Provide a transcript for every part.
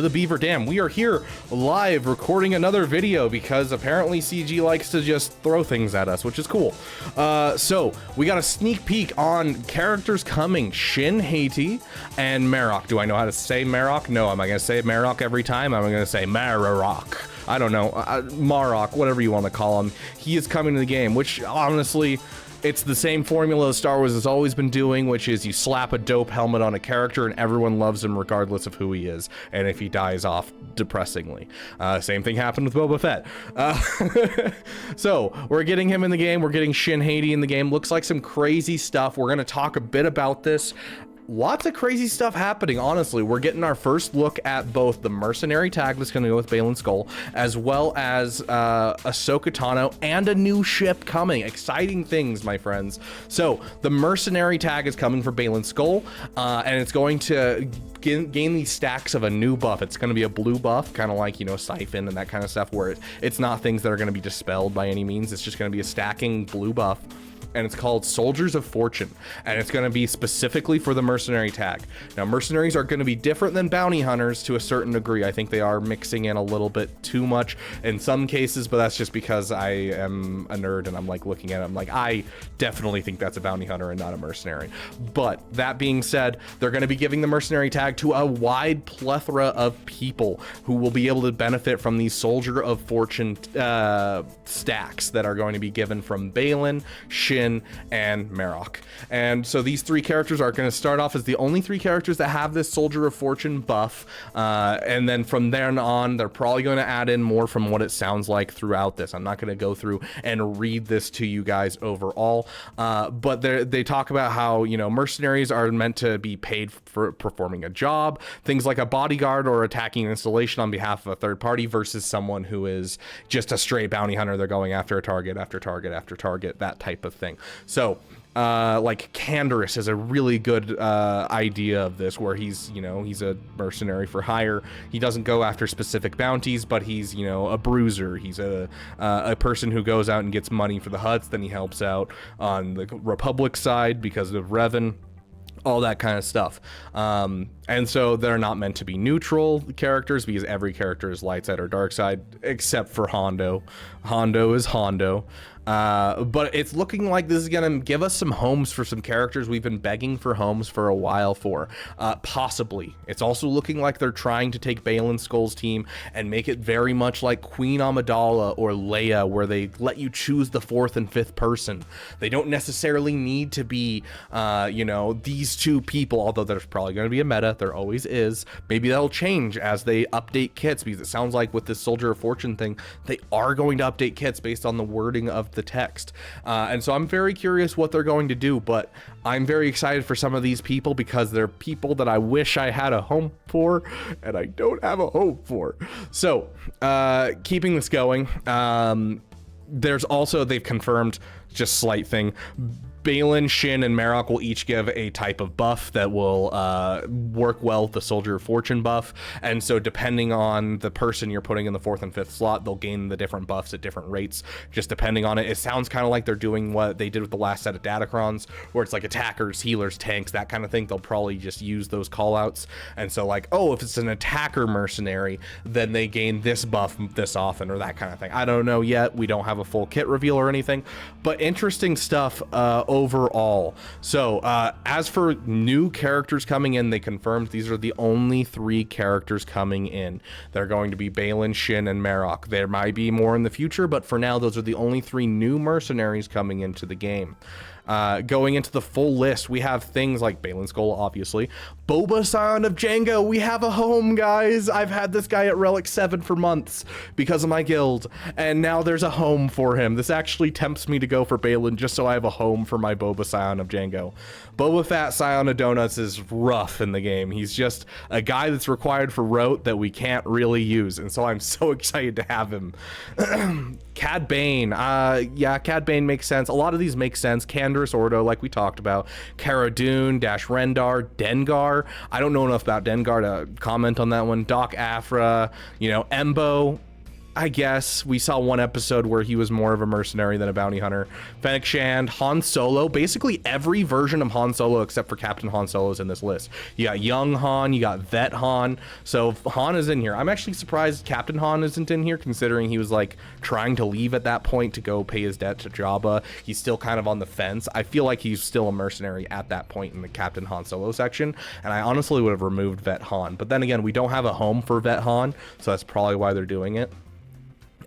the Beaver Dam. We are here live recording another video because apparently CG likes to just throw things at us, which is cool. So we got a sneak peek on characters coming: Shin, Haiti, and Marok. Do I know how to say Marok? No, am I gonna say Marok every time? I'm gonna say Marok. I don't know, Marok, whatever you want to call him. He is coming to the game, which honestly, it's the same formula Star Wars has always been doing, which is you slap a dope helmet on a character and everyone loves him regardless of who he is, and if he dies off depressingly. Same thing happened with Boba Fett. So we're getting him in the game, we're getting Shin Haiti in the game. Looks like some crazy stuff. We're gonna talk a bit about this. Lots of crazy stuff happening, honestly. We're getting our first look at both the Mercenary tag that's going to go with Baylan Skoll, as well as Ahsoka Tano, and a new ship coming. Exciting things, my friends. So, the Mercenary tag is coming for Baylan Skoll, and it's going to gain these stacks of a new buff. It's going to be a blue buff, kind of like, you know, Siphon and that kind of stuff, where it's not things that are going to be dispelled by any means. It's just going to be a stacking blue buff. And it's called Soldiers of Fortune, and it's going to be specifically for the Mercenary tag. Now, mercenaries are going to be different than bounty hunters to a certain degree. I think they are mixing in a little bit too much in some cases, but that's just because I am a nerd and I'm like looking at it, I'm like, I definitely think that's a bounty hunter and not a mercenary. But that being said, they're going to be giving the Mercenary tag to a wide plethora of people who will be able to benefit from these Soldier of Fortune stacks that are going to be given from Baylan, Shin, and Marok. And so these three characters are going to start off as the only three characters that have this Soldier of Fortune buff, and then from there on they're probably going to add in more from what it sounds like throughout this. I'm not going to go through and read this to you guys overall, but they talk about how, you know, mercenaries are meant to be paid for performing a job, things like a bodyguard or attacking an installation on behalf of a third party, versus someone who is just a straight bounty hunter. They're going after a target after target after target, that type of thing. So like Canderous is a really good idea of this, where he's, you know, he's a mercenary for hire. He doesn't go after specific bounties, but he's, you know, a bruiser. He's a person who goes out and gets money for the Hutts. Then he helps out on the Republic side because of Revan, all that kind of stuff. And so they're not meant to be neutral characters, because every character is light side or dark side, except for Hondo. Hondo is Hondo. But it's looking like this is going to give us some homes for some characters we've been begging for homes for a while for. Possibly. It's also looking like they're trying to take Baylan Skoll's team and make it very much like Queen Amidala or Leia, where they let you choose the fourth and fifth person. They don't necessarily need to be, you know, these two people, although there's probably going to be a meta. There always is. Maybe that'll change as they update kits, because it sounds like with this Soldier of Fortune thing, they are going to update kits based on the wording of the text. And so I'm very curious what they're going to do, but I'm very excited for some of these people because they're people that I wish I had a home for, and I don't have a home for. So keeping this going, there's also, they've confirmed, just slight thing, Baylan, Shin, and Marok will each give a type of buff that will work well with the Soldier of Fortune buff. And so depending on the person you're putting in the fourth and fifth slot, they'll gain the different buffs at different rates, just depending on it. It sounds kind of like they're doing what they did with the last set of Datacrons, where it's like attackers, healers, tanks, that kind of thing. They'll probably just use those callouts. And so like, oh, if it's an attacker mercenary, then they gain this buff this often, or that kind of thing. I don't know yet. We don't have a full kit reveal or anything, but interesting stuff overall. So as for new characters coming in, they confirmed these are the only three characters coming in. They're going to be Baylan, Shin, and Marok. There might be more in the future, but for now, those are the only three new mercenaries coming into the game. Going into the full list, we have things like Baylan Skoll, obviously. Boba Scion of Jango, we have a home, guys. I've had this guy at Relic 7 for months because of my guild, and now there's a home for him. This actually tempts me to go for Baylan just so I have a home for my Boba Scion of Jango. Boba Fett Scion of Donuts is rough in the game. He's just a guy that's required for rote that we can't really use, and so I'm so excited to have him. Cad Bane, yeah, Cad Bane makes sense. A lot of these make sense. Canderous Ordo, like we talked about. Cara Dune, Dash Rendar, Dengar. I don't know enough about Dengar to comment on that one. Doc Afra, you know, Embo. I guess we saw one episode where he was more of a mercenary than a bounty hunter. Fennec Shand, Han Solo, basically every version of Han Solo except for Captain Han Solo is in this list. You got young Han, you got vet Han, so Han is in here. I'm actually surprised Captain Han isn't in here, considering he was like trying to leave at that point to go pay his debt to Jabba. He's still kind of on the fence. I feel like he's still a mercenary at that point in the Captain Han Solo section, and I honestly would have removed vet Han, but then again, we don't have a home for vet Han, so that's probably why they're doing it.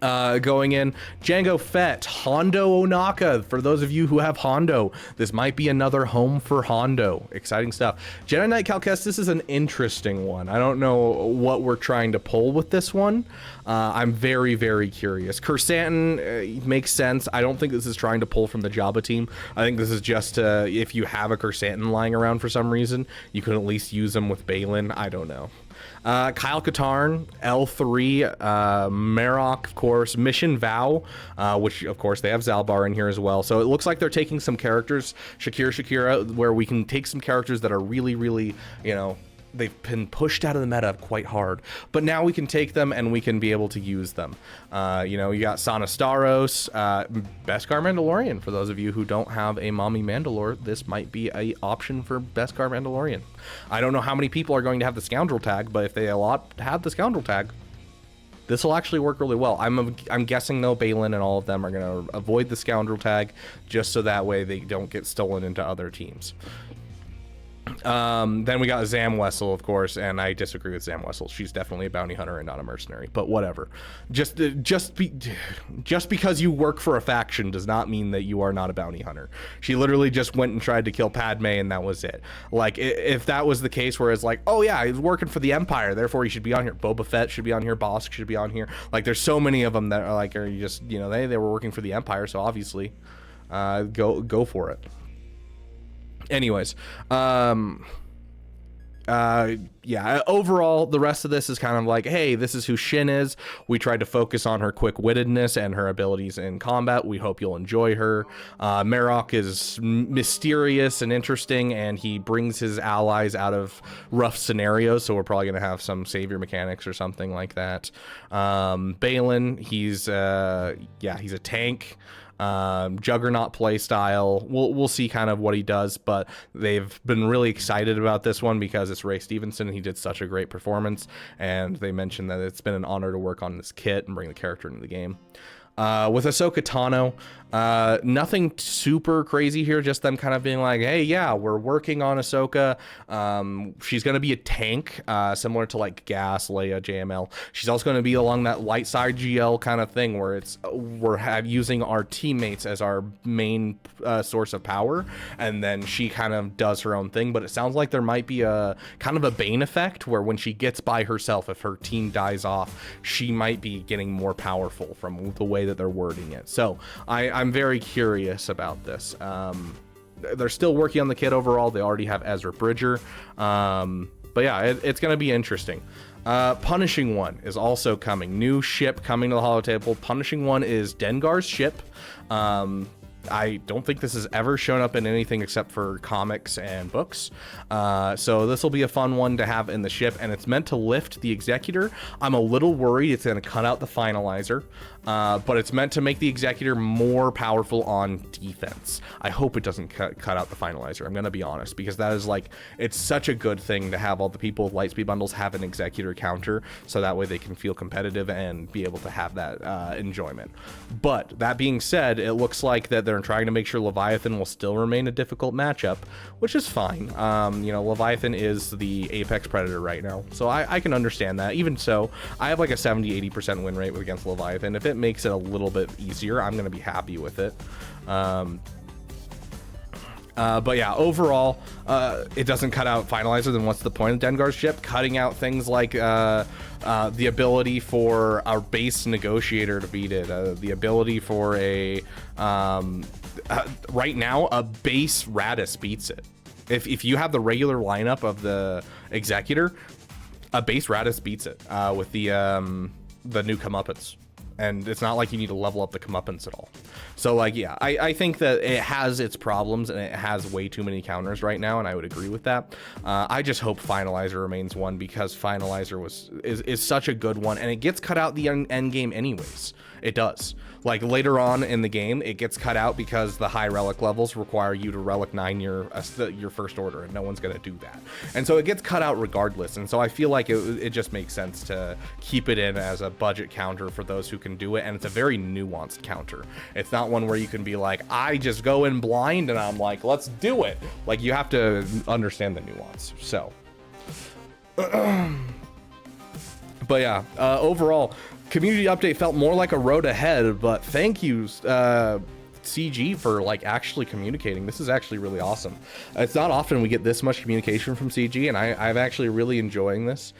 Going in, Jango Fett, Hondo Onaka. For those of you who have Hondo, this might be another home for Hondo. Exciting stuff. Jedi Knight Cal Kestis is an interesting one. I don't know what we're trying to pull with this one. I'm very, very curious. Kersantin makes sense. I don't think this is trying to pull from the Jabba team. I think this is just if you have a Kersantin lying around for some reason, you can at least use them with Balin. I don't know. Kyle Katarn, L3, Marok, of course, Mission Vow, which of course they have Zalbar in here as well. So it looks like they're taking some characters, Shakira, where we can take some characters that are really, really, you know, they've been pushed out of the meta quite hard, but now we can take them and we can be able to use them. You know, you got Sana Staros, Beskar Mandalorian. For those of you who don't have a mommy Mandalore, this might be a option for Beskar Mandalorian. I don't know how many people are going to have the Scoundrel tag, but if they have the Scoundrel tag, this will actually work really well. I'm guessing though Balin and all of them are going to avoid the Scoundrel tag just so that way they don't get stolen into other teams. Then we got Zam Wessel, of course, and I disagree with Zam Wessel. She's definitely a bounty hunter and not a mercenary, but whatever. Just because you work for a faction does not mean that you are not a bounty hunter. She literally just went and tried to kill Padme, and that was it. Like, if that was the case where it's like, oh yeah, he's working for the Empire, therefore he should be on here. Boba Fett should be on here. Bosk should be on here. Like, there's so many of them that are like, you know, they were working for the Empire, so obviously, go for it. Anyways, yeah, overall, the rest of this is kind of like, hey, this is who Shin is. We tried to focus on her quick-wittedness and her abilities in combat. We hope you'll enjoy her. Marok is mysterious and interesting, and he brings his allies out of rough scenarios, so we're probably going to have some savior mechanics or something like that. Balin, he's a tank. Juggernaut playstyle. We'll see kind of what he does, but they've been really excited about this one because it's Ray Stevenson and he did such a great performance, and they mentioned that it's been an honor to work on this kit and bring the character into the game. With Ahsoka Tano, nothing super crazy here, just them kind of being like, hey, yeah, we're working on Ahsoka. She's going to be a tank, similar to like Gas, Leia, JML. She's also going to be along that light side GL kind of thing where we're using our teammates as our main source of power, and then she kind of does her own thing. But it sounds like there might be a kind of a Bane effect where when she gets by herself, if her team dies off, she might be getting more powerful from the way that they're wording it. So I'm very curious about this. They're still working on the kit overall. They already have Ezra Bridger, but yeah, it's going to be interesting. Punishing One is also coming. New ship coming to the holotable. Punishing One is Dengar's ship. I don't think this has ever shown up in anything except for comics and books. So this will be a fun one to have in the ship, and it's meant to lift the Executor. I'm a little worried it's going to cut out the Finalizer, but it's meant to make the Executor more powerful on defense. I hope it doesn't cut out the Finalizer. I'm going to be honest, because that is like, it's such a good thing to have all the people with Lightspeed bundles have an Executor counter, so that way they can feel competitive and be able to have that enjoyment. But that being said, it looks like that they're trying to make sure Leviathan will still remain a difficult matchup, which is fine. You know, Leviathan is the apex predator right now, so I can understand that. Even so, I have like a 70-80% win rate against Leviathan. If it makes it a little bit easier, I'm going to be happy with it. But yeah, overall, it doesn't cut out Finalizer. Then what's the point of Dengar's ship? Cutting out things like the ability for our base negotiator to beat it, the ability for a right now a base Radis beats it. If you have the regular lineup of the Executor, a base Radis beats it with the new comeuppance. and it's not like you need to level up the comeuppance at all. So like, yeah, I think that it has its problems and it has way too many counters right now, and I would agree with that. I just hope Finalizer remains one, because Finalizer is such a good one, and it gets cut out the end game anyways. It does. Like later on in the game, it gets cut out because the high relic levels require you to relic 9 your first order, and no one's gonna do that. And so it gets cut out regardless. And so I feel like it just makes sense to keep it in as a budget counter for those who can do it. And it's a very nuanced counter. It's not one where you can be like, I just go in blind and I'm like, let's do it. Like, you have to understand the nuance. So, but yeah, overall, community update felt more like a road ahead, but thank you, CG, for like actually communicating. This is actually really awesome. It's not often we get this much communication from CG, and I'm actually really enjoying this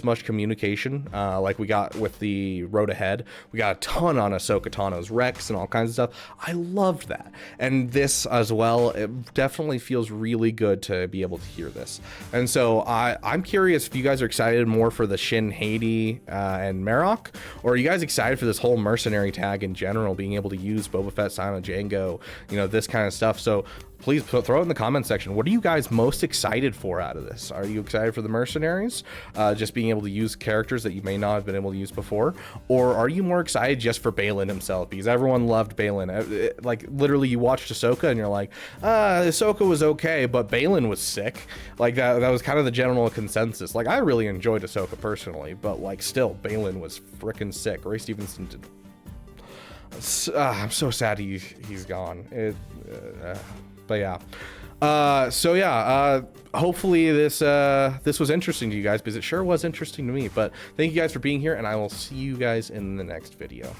much communication like we got with the road ahead. We got a ton on Ahsoka Tano's Rex and all kinds of stuff. I loved that, and this as well. It definitely feels really good to be able to hear this. And so I'm curious if you guys are excited more for the Shin Hati and Marok, or are you guys excited for this whole mercenary tag in general, being able to use Boba Fett, Silent Django, you know, this kind of stuff. So please throw it in the comment section. What are you guys most excited for out of this? Are you excited for the mercenaries, just being able to use characters that you may not have been able to use before, or are you more excited just for Baylan himself, because everyone loved Baylan? Like literally, you watched Ahsoka and you're like, Ahsoka was okay, but Baylan was sick. Like that was kind of the general consensus. Like, I really enjoyed Ahsoka personally, but like still, Baylan was freaking sick. Ray Stevenson did. I'm so sad he's gone. But yeah, so yeah, hopefully this was interesting to you guys, because it sure was interesting to me. But thank you guys for being here, and I will see you guys in the next video.